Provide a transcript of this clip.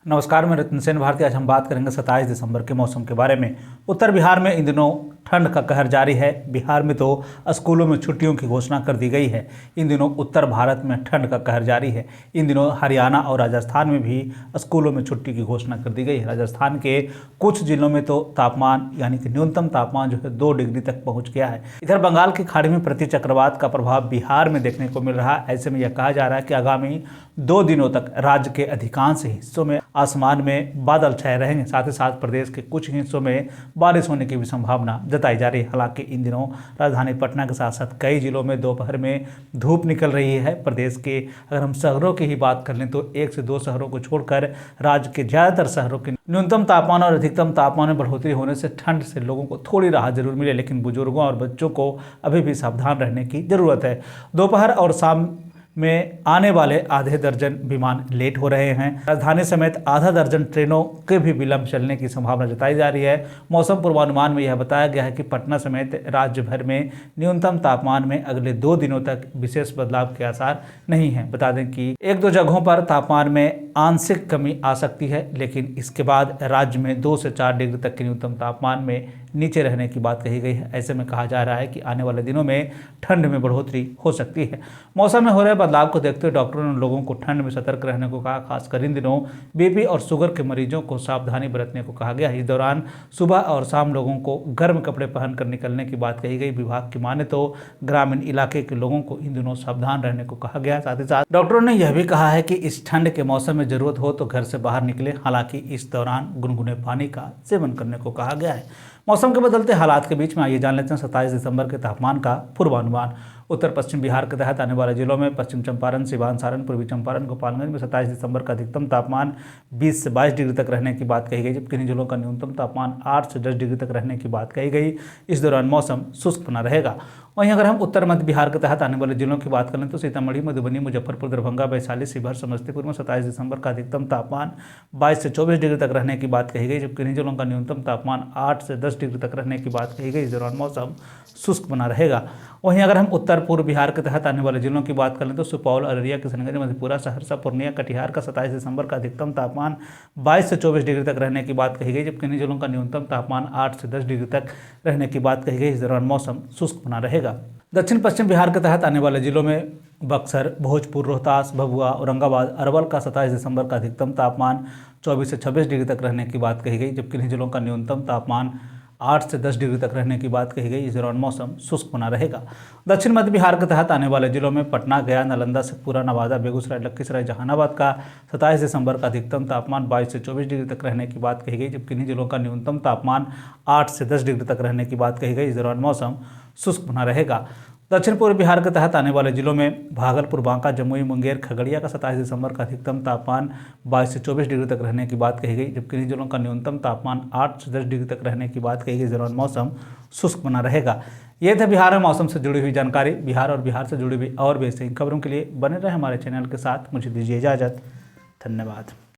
नमस्कार, मैं रत्न सेन भारती। आज हम बात करेंगे 27 दिसंबर के मौसम के बारे में। उत्तर बिहार में इन दिनों ठंड का कहर जारी है। बिहार में तो स्कूलों में छुट्टियों की घोषणा कर दी गई है। इन दिनों उत्तर भारत में ठंड का कहर जारी है। इन दिनों हरियाणा और राजस्थान में भी स्कूलों में छुट्टी की घोषणा कर दी गई है। राजस्थान के कुछ जिलों में तो तापमान यानी कि न्यूनतम तापमान जो है 2 डिग्री तक पहुँच गया है। इधर बंगाल की खाड़ी में प्रति चक्रवात का प्रभाव बिहार में देखने को मिल रहा है। ऐसे में यह कहा जा रहा है कि आगामी 2 दिनों तक राज्य के अधिकांश हिस्सों में आसमान में बादल छाए रहेंगे। साथ ही साथ प्रदेश के कुछ हिस्सों में बारिश होने की भी संभावना जताई जा रही है। हालांकि इन दिनों राजधानी पटना के साथ साथ कई जिलों में दोपहर में धूप निकल रही है। प्रदेश के अगर हम शहरों की ही बात कर लें तो 1 से 2 शहरों को छोड़कर राज्य के ज़्यादातर शहरों के न्यूनतम तापमान और अधिकतम तापमान में बढ़ोतरी होने से ठंड से लोगों को थोड़ी राहत जरूर मिले, लेकिन बुजुर्गों और बच्चों को अभी भी सावधान रहने की जरूरत है। दोपहर और शाम में आने वाले आधे दर्जन विमान लेट हो रहे हैं। राजधानी समेत आधा दर्जन ट्रेनों के भी विलंब चलने की संभावना जताई जा रही है। मौसम पूर्वानुमान में यह बताया गया है कि पटना समेत राज्य भर में न्यूनतम तापमान में अगले 2 दिनों तक विशेष बदलाव के आसार नहीं है। बता दें कि 1-2 जगहों पर तापमान में आंशिक कमी आ सकती है, लेकिन इसके बाद राज्य में 2 से 4 डिग्री तक के न्यूनतम तापमान में नीचे रहने की बात कही गई है। ऐसे में कहा जा रहा है कि आने वाले दिनों में ठंड में बढ़ोतरी हो सकती है। मौसम में हो रहे बदलाव को देखते हुए डॉक्टरों ने लोगों को ठंड में सतर्क रहने को कहा। खासकर इन दिनों बीपी और शुगर के मरीजों को सावधानी बरतने को कहा गया है। इस दौरान सुबह और शाम लोगों को गर्म कपड़े पहनकर निकलने की बात कही गई। विभाग की माने तो ग्रामीण इलाके के लोगों को इन दिनों सावधान रहने को कहा गया। साथ ही साथ डॉक्टरों ने यह भी कहा है कि इस ठंड के मौसम में जरूरत हो तो घर से बाहर निकले। हालांकि इस दौरान गुनगुने पानी का सेवन करने को कहा गया है। मौसम के बदलते हालात के बीच में आइए जान लेते हैं 27 दिसंबर के तापमान का पूर्वानुमान। उत्तर पश्चिम बिहार के तहत आने वाले जिलों में पश्चिम चंपारण, सिवान, सारण, पूर्वी चंपारण, गोपालगंज में 27 दिसंबर का अधिकतम तापमान 20 से 22 डिग्री तक रहने की बात कही गई, जबकि इन जिलों का न्यूनतम तापमान 8 से 10 डिग्री तक रहने की बात कही गई। इस दौरान मौसम शुष्क बना रहेगा। वहीं अगर हम उत्तर मध्य बिहार के तहत आने वाले जिलों की बात करें तो सीतामढ़ी, मधुबनी, मुजफ्फरपुर, दरभंगा, वैशाली, शिवहर, समस्तीपुर में 27 दिसंबर का अधिकतम तापमान 22 से 24 डिग्री तक रहने की बात कही गई, जबकि इन जिलों का न्यूनतम तापमान 8 से 10 डिग्री तक रहने की बात कही गई। इस दौरान मौसम शुष्क बना रहेगा। वहीं अगर हम उत्तर पूर्व बिहार के तहत आने वाले जिलों की बात करें तो सुपौल, अररिया, किशनगंज, मधेपुरा, सहरसा, पूर्णिया, कटिहार का 27 दिसंबर का अधिकतम तापमान 22 से 24 डिग्री तक रहने की बात कही गई, जबकि इन जिलों का न्यूनतम तापमान 8 से 10 डिग्री तक रहने की बात कही गई। इस दौरान मौसम शुष्क बना रहेगा। दक्षिण पश्चिम बिहार के तहत आने वाले जिलों में बक्सर, भोजपुर, रोहतास, भभुआ, औरंगाबाद, अरवल का 27 दिसंबर का अधिकतम तापमान 24 से 26 डिग्री तक रहने की बात कही गई, जबकि इन जिलों का न्यूनतम तापमान 8 से 10 डिग्री तक रहने की बात कही गई। इस दौरान मौसम शुष्क बना रहेगा। दक्षिण मध्य बिहार के तहत आने वाले जिलों में पटना, गया, नालंदा, शेखपुरा, नवादा, बेगूसराय, लखीसराय, जहानाबाद का 27 दिसंबर का अधिकतम तापमान 22 से 24 डिग्री तक रहने की बात कही गई, जबकि इन जिलों का न्यूनतम तापमान 8 से 10 डिग्री तक रहने की बात कही गई। इस दौरान मौसम शुष्क बना रहेगा। दक्षिण पूर्व बिहार के तहत आने वाले जिलों में भागलपुर, बांका, जमुई, मुंगेर, खगड़िया का 27 दिसंबर का अधिकतम तापमान 22 से 24 डिग्री तक रहने की बात कही गई, जबकि इन जिलों का न्यूनतम तापमान 8 से 10 डिग्री तक रहने की बात कही गई। इस दौरान मौसम शुष्क बना रहेगा। ये थे बिहार में मौसम से जुड़ी हुई जानकारी। बिहार और बिहार से जुड़ी हुई और भी ऐसी खबरों के लिए बने रहे हमारे चैनल के साथ। मुझे दीजिए इजाज़त। धन्यवाद।